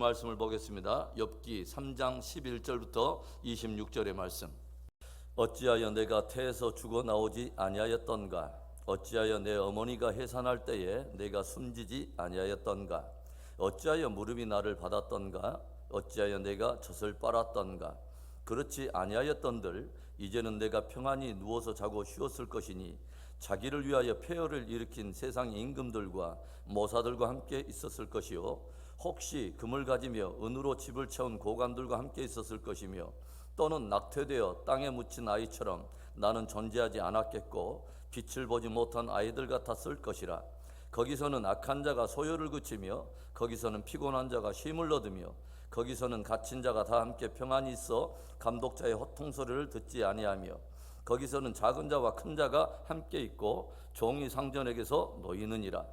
말씀을 보겠습니다. 욥기 3장 11절부터 26절의 말씀. 어찌하여 내가 태에서 죽어 나오지 아니하였던가? 어찌하여 내 어머니가 해산할 때에 내가 숨지지 아니하였던가? 어찌하여 무릎이 나를 받았던가? 어찌하여 내가 젖을 빨았던가? 그렇지 아니하였던들 이제는 내가 평안히 누워서 자고 쉬었을 것이니 자기를 위하여 폐허를 일으킨 세상 임금들과 모사들과 함께 있었을 것이요 혹시 금을 가지며 은으로 집을 채운 고관들과 함께 있었을 것이며 또는 낙태되어 땅에 묻힌 아이처럼 나는 존재하지 않았겠고 빛을 보지 못한 아이들 같았을 것이라. 거기서는 악한 자가 소요를 그치며 거기서는 피곤한 자가 쉼을 얻으며 거기서는 갇힌 자가 다 함께 평안히 있어 감독자의 호통 소리를 듣지 아니하며 거기서는 작은 자와 큰 자가 함께 있고 종이 상전에게서 놓이느니라.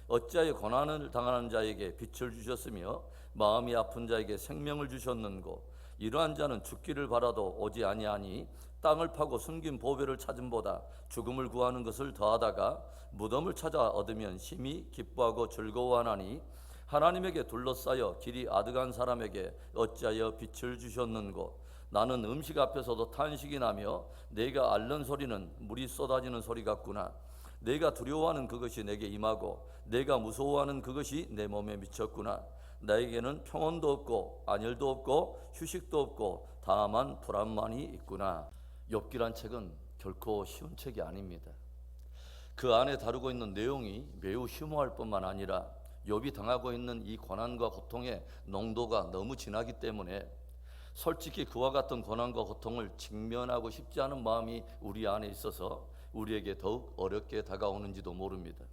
어찌하여 고난을 당하는 자에게 빛을 주셨으며 마음이 아픈 자에게 생명을 주셨는고 이러한 자는 죽기를 바라도 오지 아니하니 땅을 파고 숨긴 보배를 찾음보다 죽음을 구하는 것을 더하다가 무덤을 찾아 얻으면 심히 기뻐하고 즐거워하나니 하나님에게 둘러싸여 길이 아득한 사람에게 어찌하여 빛을 주셨는고 나는 음식 앞에서도 탄식이 나며 내가 앓는 소리는 물이 쏟아지는 소리 같구나. 내가 두려워하는 그것이 내게 임하고 내가 무서워하는 그것이 내 몸에 미쳤구나. 나에게는 평온도 없고 안일도 없고 휴식도 없고 다만 불안만이 있구나. 욥기란 책은 결코 쉬운 책이 아닙니다. 그 안에 다루고 있는 내용이 매우 심오할 뿐만 아니라 욥이 당하고 있는 이 고난과 고통의 농도가 너무 진하기 때문에 솔직히 그와 같은 고난과 고통을 직면하고 싶지 않은 마음이 우리 안에 있어서 우리에게 더욱 어렵게 다가오는지도 모릅니다.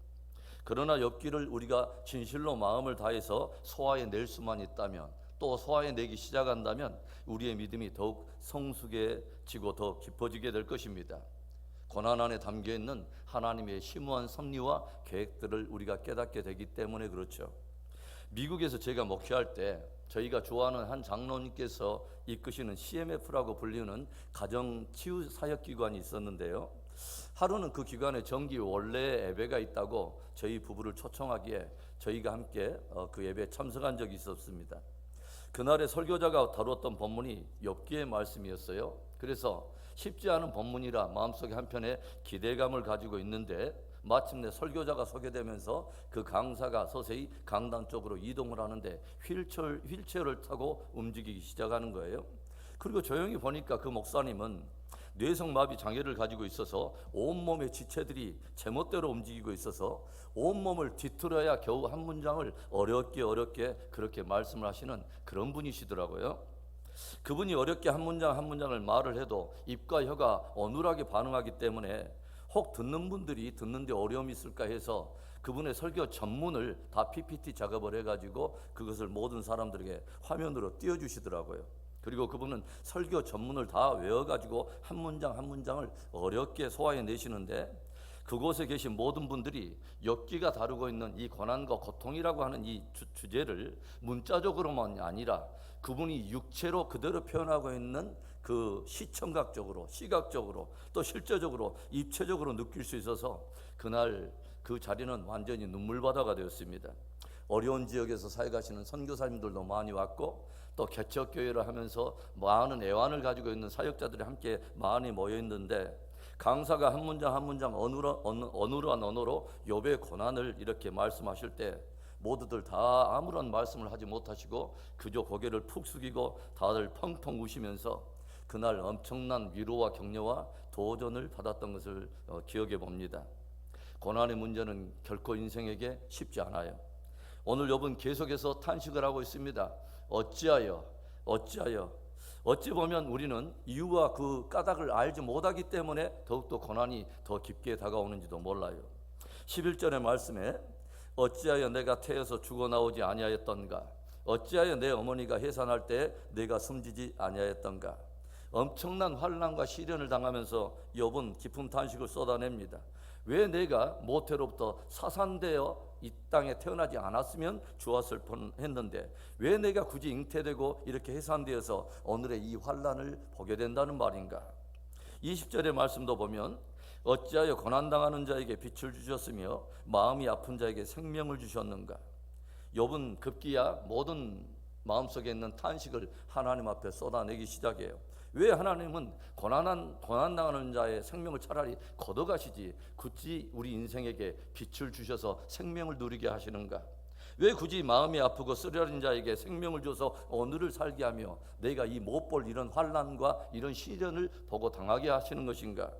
그러나 욥기를 우리가 진실로 마음을 다해서 소화해낼 수만 있다면 또 소화해내기 시작한다면 우리의 믿음이 더욱 성숙해지고 더 깊어지게 될 것입니다. 고난 안에 담겨있는 하나님의 심오한 섭리와 계획들을 우리가 깨닫게 되기 때문에 그렇죠. 미국에서 제가 목회할 때 저희가 좋아하는 한 장로님께서 이끄시는 CMF라고 불리는 가정치유사역기관이 있었는데요. 하루는 그 기관에 정기 원래 예배가 있다고 저희 부부를 초청하기에 저희가 함께 그 예배에 참석한 적이 있었습니다. 그날의 설교자가 다루었던 본문이 욥기의 말씀이었어요. 그래서 쉽지 않은 본문이라 마음속에 한편에 기대감을 가지고 있는데 마침내 설교자가 소개되면서 그 강사가 서서히 강단 쪽으로 이동을 하는데 휠체어를 타고 움직이기 시작하는 거예요. 그리고 조용히 보니까 그 목사님은 뇌성마비 장애를 가지고 있어서 온몸의 지체들이 제멋대로 움직이고 있어서 온몸을 뒤틀어야 겨우 한 문장을 어렵게 그렇게 말씀을 하시는 그런 분이시더라고요. 그분이 어렵게 한 문장 한 문장을 말을 해도 입과 혀가 어눌하게 반응하기 때문에 혹 듣는 분들이 듣는데 어려움이 있을까 해서 그분의 설교 전문을 다 PPT 작업을 해가지고 그것을 모든 사람들에게 화면으로 띄워주시더라고요. 그리고 그분은 설교 전문을 다 외워가지고 한 문장 한 문장을 어렵게 소화해내시는데 그곳에 계신 모든 분들이 욥기가 다루고 있는 이 고난과 고통이라고 하는 이 주제를 문자적으로만 아니라 그분이 육체로 그대로 표현하고 있는 그 시청각적으로 시각적으로 또 실제적으로 입체적으로 느낄 수 있어서 그날 그 자리는 완전히 눈물바다가 되었습니다. 어려운 지역에서 사역하시는 선교사님들도 많이 왔고 또 개척교회를 하면서 많은 애환을 가지고 있는 사역자들이 함께 많이 모여 있는데 강사가 한 문장 한 문장 어눌한 언어로 욥의 고난을 이렇게 말씀하실 때 모두들 다 아무런 말씀을 하지 못하시고 그저 고개를 푹 숙이고 다들 펑펑 우시면서 그날 엄청난 위로와 격려와 도전을 받았던 것을 기억해 봅니다. 고난의 문제는 결코 인생에게 쉽지 않아요. 오늘 욥은 계속해서 탄식을 하고 있습니다. 어찌하여 어찌 보면 우리는 이유와 그 까닭을 알지 못하기 때문에 더욱더 고난이 더 깊게 다가오는지도 몰라요. 11절의 말씀에 어찌하여 내가 태에서 죽어나오지 아니하였던가? 어찌하여 내 어머니가 해산할 때 내가 숨지지 아니하였던가? 엄청난 환난과 시련을 당하면서 욥은 깊은 탄식을 쏟아냅니다. 왜 내가 모태로부터 사산되어 이 땅에 태어나지 않았으면 좋았을 뻔했는데 왜 내가 굳이 잉태되고 이렇게 해산되어서 오늘의 이 환난을 보게 된다는 말인가? 20절의 말씀도 보면 어찌하여 고난당하는 자에게 빛을 주셨으며 마음이 아픈 자에게 생명을 주셨는가? 욥은 급기야 모든 마음속에 있는 탄식을 하나님 앞에 쏟아내기 시작해요. 왜 하나님은 고난당하는 자의 생명을 차라리 걷어가시지 굳이 우리 인생에게 빛을 주셔서 생명을 누리게 하시는가? 왜 굳이 마음이 아프고 쓰려린 자에게 생명을 줘서 오늘을 살게 하며 내가 이 못 볼 이런 환난과 이런 시련을 보고 당하게 하시는 것인가?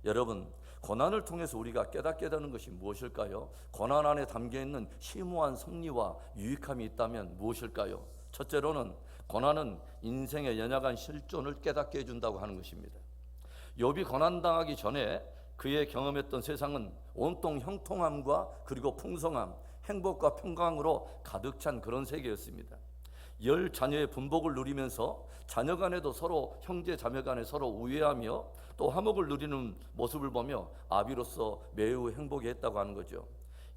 여러분, 고난을 통해서 우리가 깨닫게 되는 것이 무엇일까요? 고난 안에 담겨있는 심오한 섭리와 유익함이 있다면 무엇일까요? 첫째로는 고난은 인생의 연약한 실존을 깨닫게 해준다고 하는 것입니다. 욥이 고난당하기 전에 그의 경험했던 세상은 온통 형통함과 그리고 풍성함, 행복과 평강으로 가득 찬 그런 세계였습니다. 10자녀의 분복을 누리면서 자녀 간에도 서로 형제 자매 간에 서로 우애하며 또 화목을 누리는 모습을 보며 아비로서 매우 행복해했다고 하는 거죠.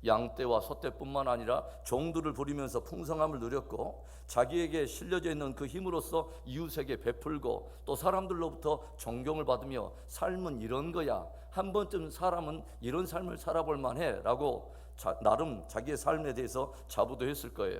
양떼와 소떼뿐만 아니라 종들을 부리면서 풍성함을 누렸고 자기에게 실려져 있는 그 힘으로써 이웃에게 베풀고 또 사람들로부터 존경을 받으며 삶은 이런 거야, 한 번쯤 사람은 이런 삶을 살아볼 만해 라고 나름 자기의 삶에 대해서 자부도했을 거예요.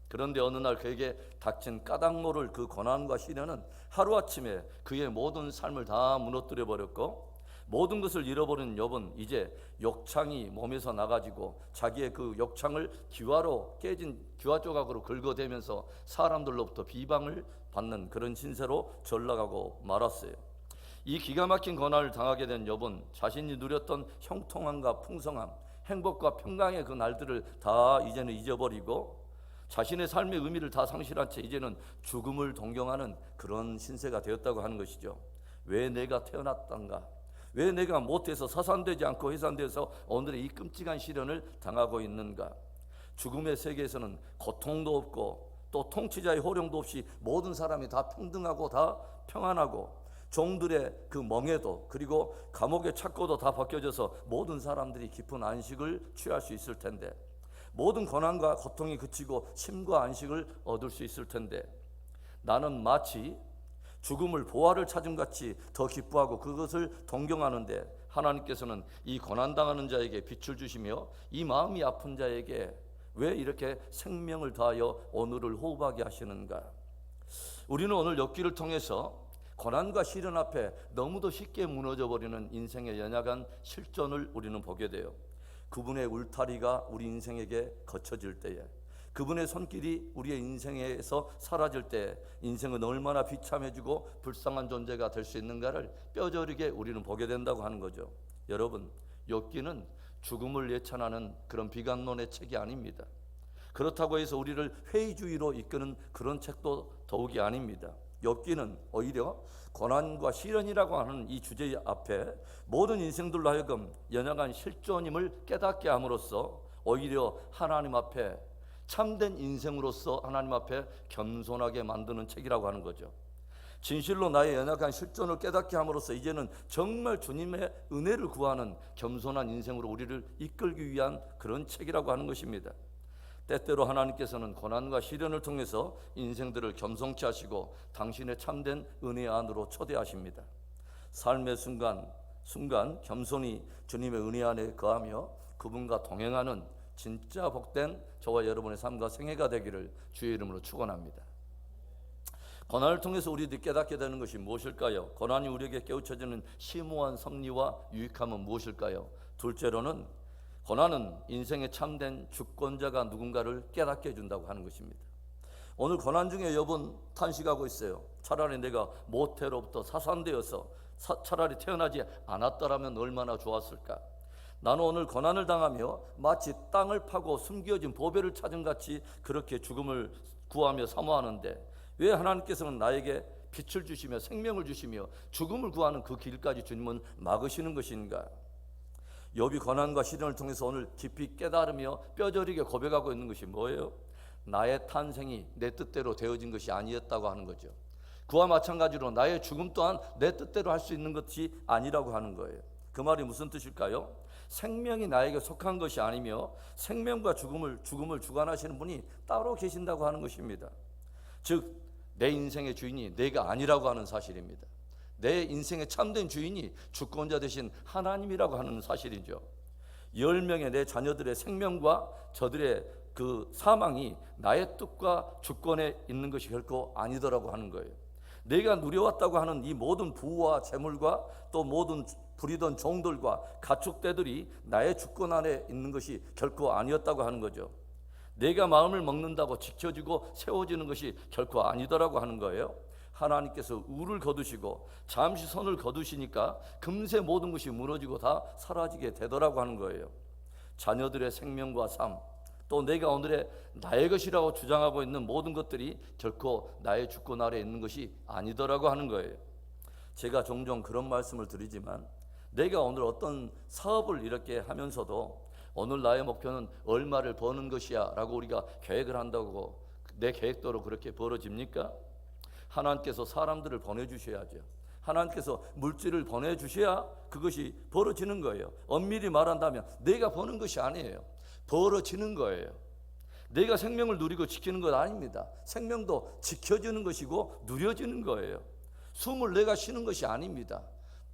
그런데 어느 날 그에게 닥친 까닭모를 그 고난과 시련은 하루아침에 그의 모든 삶을 다 무너뜨려 버렸고 모든 것을 잃어버린 욥은 이제 욕창이 몸에서 나가지고 자기의 그 욕창을 기와로 깨진 기와 조각으로 긁어대면서 사람들로부터 비방을 받는 그런 신세로 전락하고 말았어요. 이 기가 막힌 고난을 당하게 된 욥은 자신이 누렸던 형통함과 풍성함, 행복과 평강의 그 날들을 다 이제는 잊어버리고 자신의 삶의 의미를 다 상실한 채 이제는 죽음을 동경하는 그런 신세가 되었다고 하는 것이죠. 왜 내가 태어났던가? 왜 내가 못해서 사산되지 않고 해산돼서 오늘의 이 끔찍한 시련을 당하고 있는가? 죽음의 세계에서는 고통도 없고 또 통치자의 호령도 없이 모든 사람이 다 평등하고 다 평안하고 종들의 그 멍에도 그리고 감옥의 착고도 다 벗겨져서 모든 사람들이 깊은 안식을 취할 수 있을 텐데 모든 고난과 고통이 그치고 쉼과 안식을 얻을 수 있을 텐데 나는 마치 죽음을 보화를 찾은 같이 더 기뻐하고 그것을 동경하는데 하나님께서는 이 고난당하는 자에게 빛을 주시며 이 마음이 아픈 자에게 왜 이렇게 생명을 다하여 오늘을 호흡하게 하시는가? 우리는 오늘 욥기를 통해서 고난과 시련 앞에 너무도 쉽게 무너져버리는 인생의 연약한 실존을 우리는 보게 돼요. 그분의 울타리가 우리 인생에게 거쳐질 때에 그분의 손길이 우리의 인생에서 사라질 때 인생은 얼마나 비참해지고 불쌍한 존재가 될 수 있는가를 뼈저리게 우리는 보게 된다고 하는 거죠. 여러분, 욥기는 죽음을 예찬하는 그런 비관론의 책이 아닙니다. 그렇다고 해서 우리를 회의주의로 이끄는 그런 책도 더욱이 아닙니다. 욥기는 오히려 고난과 시련이라고 하는 이 주제 앞에 모든 인생들로 하여금 연약한 실존임을 깨닫게 함으로써 오히려 하나님 앞에 참된 인생으로서 하나님 앞에 겸손하게 만드는 책이라고 하는 거죠. 진실로 나의 연약한 실존을 깨닫게 함으로써 이제는 정말 주님의 은혜를 구하는 겸손한 인생으로 우리를 이끌기 위한 그런 책이라고 하는 것입니다. 때때로 하나님께서는 고난과 시련을 통해서 인생들을 겸손케 하시고 당신의 참된 은혜 안으로 초대하십니다. 삶의 순간 겸손히 주님의 은혜 안에 거하며 그분과 동행하는 진짜 복된 저와 여러분의 삶과 생애가 되기를 주의 이름으로 축원합니다. 고난을 통해서 우리들이 깨닫게 되는 것이 무엇일까요? 고난이 우리에게 깨우쳐지는 심오한 섭리와 유익함은 무엇일까요? 둘째로는 고난은 인생의 참된 주권자가 누군가를 깨닫게 해준다고 하는 것입니다. 오늘 고난 중에 욥은 탄식하고 있어요. 차라리 내가 모태로부터 사산되어서 차라리 태어나지 않았더라면 얼마나 좋았을까. 나는 오늘 고난을 당하며 마치 땅을 파고 숨겨진 보배를 찾은 같이 그렇게 죽음을 구하며 사모하는데 왜 하나님께서는 나에게 빛을 주시며 생명을 주시며 죽음을 구하는 그 길까지 주님은 막으시는 것인가? 욥이 고난과 시련을 통해서 오늘 깊이 깨달으며 뼈저리게 고백하고 있는 것이 뭐예요? 나의 탄생이 내 뜻대로 되어진 것이 아니었다고 하는 거죠. 그와 마찬가지로 나의 죽음 또한 내 뜻대로 할 수 있는 것이 아니라고 하는 거예요. 그 말이 무슨 뜻일까요? 생명이 나에게 속한 것이 아니며 생명과 죽음을 주관하시는 분이 따로 계신다고 하는 것입니다. 즉 내 인생의 주인이 내가 아니라고 하는 사실입니다. 내 인생의 참된 주인이 주권자 되신 하나님이라고 하는 사실이죠. 10명의 내 자녀들의 생명과 저들의 그 사망이 나의 뜻과 주권에 있는 것이 결코 아니더라고 하는 거예요. 내가 누려왔다고 하는 이 모든 부와 재물과 또 모든 부리던 종들과 가축대들이 나의 주권 안에 있는 것이 결코 아니었다고 하는 거죠. 내가 마음을 먹는다고 지켜지고 세워지는 것이 결코 아니더라고 하는 거예요. 하나님께서 우를 거두시고 잠시 손을 거두시니까 금세 모든 것이 무너지고 다 사라지게 되더라고 하는 거예요. 자녀들의 생명과 삶, 또 내가 오늘의 나의 것이라고 주장하고 있는 모든 것들이 결코 나의 주권 아래에 있는 것이 아니더라고 하는 거예요. 제가 종종 그런 말씀을 드리지만 내가 오늘 어떤 사업을 이렇게 하면서도 오늘 나의 목표는 얼마를 버는 것이야 라고 우리가 계획을 한다고 내 계획대로 그렇게 벌어집니까? 하나님께서 사람들을 보내주셔야죠. 하나님께서 물질을 보내주셔야 그것이 벌어지는 거예요. 엄밀히 말한다면 내가 버는 것이 아니에요. 벌어지는 거예요. 내가 생명을 누리고 지키는 것 아닙니다. 생명도 지켜지는 것이고 누려지는 거예요. 숨을 내가 쉬는 것이 아닙니다.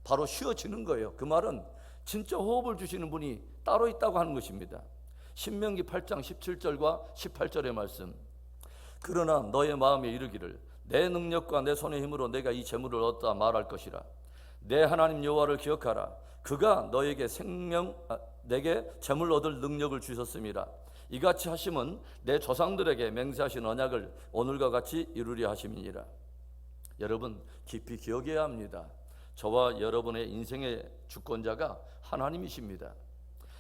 바로 쉬어지는 거예요. 그 말은 진짜 호흡을 주시는 분이 따로 있다고 하는 것입니다. 신명기 8장 17절과 18절의 말씀. 그러나 너의 마음에 이르기를 내 능력과 내 손의 힘으로 내가 이 재물을 얻다 말할 것이라. 내 하나님 여호와를 기억하라. 그가 너에게 내게 재물 얻을 능력을 주셨음이라. 이같이 하심은 내 조상들에게 맹세하신 언약을 오늘과 같이 이루려 하심이니라. 여러분 깊이 기억해야 합니다. 저와 여러분의 인생의 주권자가 하나님이십니다.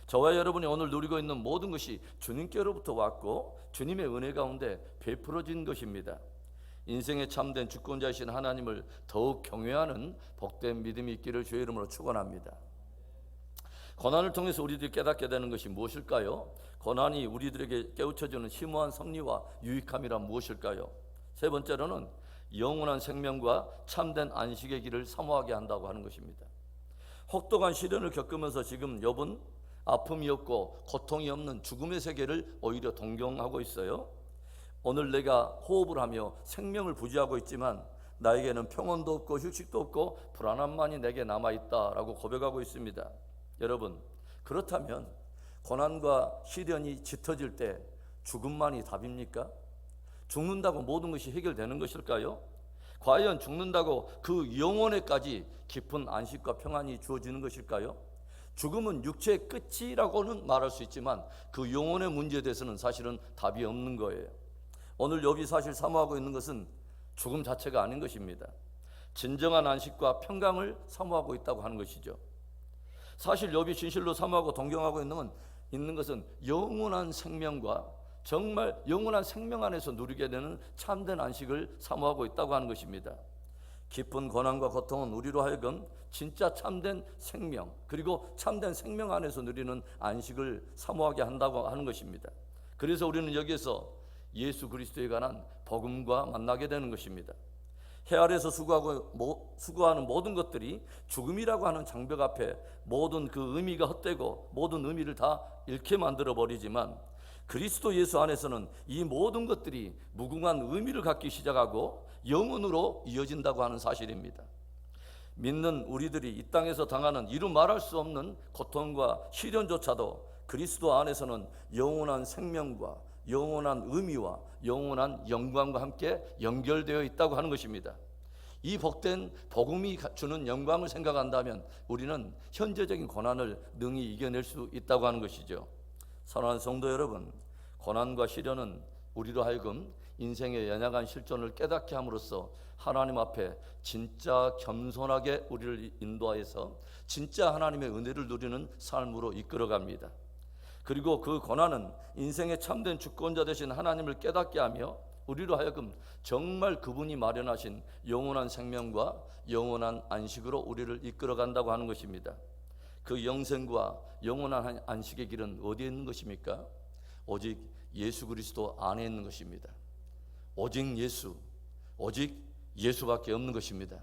저와 여러분이 오늘 누리고 있는 모든 것이 주님께로부터 왔고 주님의 은혜 가운데 베풀어진 것입니다. 인생의 참된 주권자이신 하나님을 더욱 경외하는 복된 믿음이 있기를 주의 이름으로 축원합니다. 고난을 통해서 우리들이 깨닫게 되는 것이 무엇일까요? 고난이 우리들에게 깨우쳐주는 심오한 섭리와 유익함이란 무엇일까요? 세 번째로는 영원한 생명과 참된 안식의 길을 사모하게 한다고 하는 것입니다. 혹독한 시련을 겪으면서 지금 욥은 아픔이 없고 고통이 없는 죽음의 세계를 오히려 동경하고 있어요. 오늘 내가 호흡을 하며 생명을 부지하고 있지만 나에게는 평온도 없고 휴식도 없고 불안함만이 내게 남아있다라고 고백하고 있습니다. 여러분, 그렇다면 고난과 시련이 짙어질 때 죽음만이 답입니까? 죽는다고 모든 것이 해결되는 것일까요? 과연 죽는다고 그 영혼에까지 깊은 안식과 평안이 주어지는 것일까요? 죽음은 육체의 끝이라고는 말할 수 있지만 그 영혼의 문제에 대해서는 사실은 답이 없는 거예요. 오늘 욥이 사실 사모하고 있는 것은 죽음 자체가 아닌 것입니다. 진정한 안식과 평강을 사모하고 있다고 하는 것이죠. 사실 욥이 진실로 사모하고 동경하고 있는 것은 영원한 생명과 정말 영원한 생명 안에서 누리게 되는 참된 안식을 사모하고 있다고 하는 것입니다. 깊은 고난과 고통은 우리로 하여금 진짜 참된 생명, 그리고 참된 생명 안에서 누리는 안식을 사모하게 한다고 하는 것입니다. 그래서 우리는 여기에서 예수 그리스도에 관한 복음과 만나게 되는 것입니다. 해 아래서 수고하는 모든 것들이 죽음이라고 하는 장벽 앞에 모든 그 의미가 헛되고 모든 의미를 다 잃게 만들어 버리지만 그리스도 예수 안에서는 이 모든 것들이 무궁한 의미를 갖기 시작하고 영원으로 이어진다고 하는 사실입니다. 믿는 우리들이 이 땅에서 당하는 이루 말할 수 없는 고통과 시련조차도 그리스도 안에서는 영원한 생명과 영원한 의미와 영원한 영광과 함께 연결되어 있다고 하는 것입니다. 이 복된 복음이 주는 영광을 생각한다면 우리는 현재적인 고난을 능히 이겨낼 수 있다고 하는 것이죠. 사랑하는 성도 여러분, 고난과 시련은 우리로 하여금 인생의 연약한 실존을 깨닫게 함으로써 하나님 앞에 진짜 겸손하게 우리를 인도하여서 진짜 하나님의 은혜를 누리는 삶으로 이끌어갑니다. 그리고 그 고난은 인생의 참된 주권자 되신 하나님을 깨닫게 하며 우리로 하여금 정말 그분이 마련하신 영원한 생명과 영원한 안식으로 우리를 이끌어간다고 하는 것입니다. 그 영생과 영원한 안식의 길은 어디에 있는 것입니까? 오직 예수 그리스도 안에 있는 것입니다. 오직 예수, 오직 예수밖에 없는 것입니다.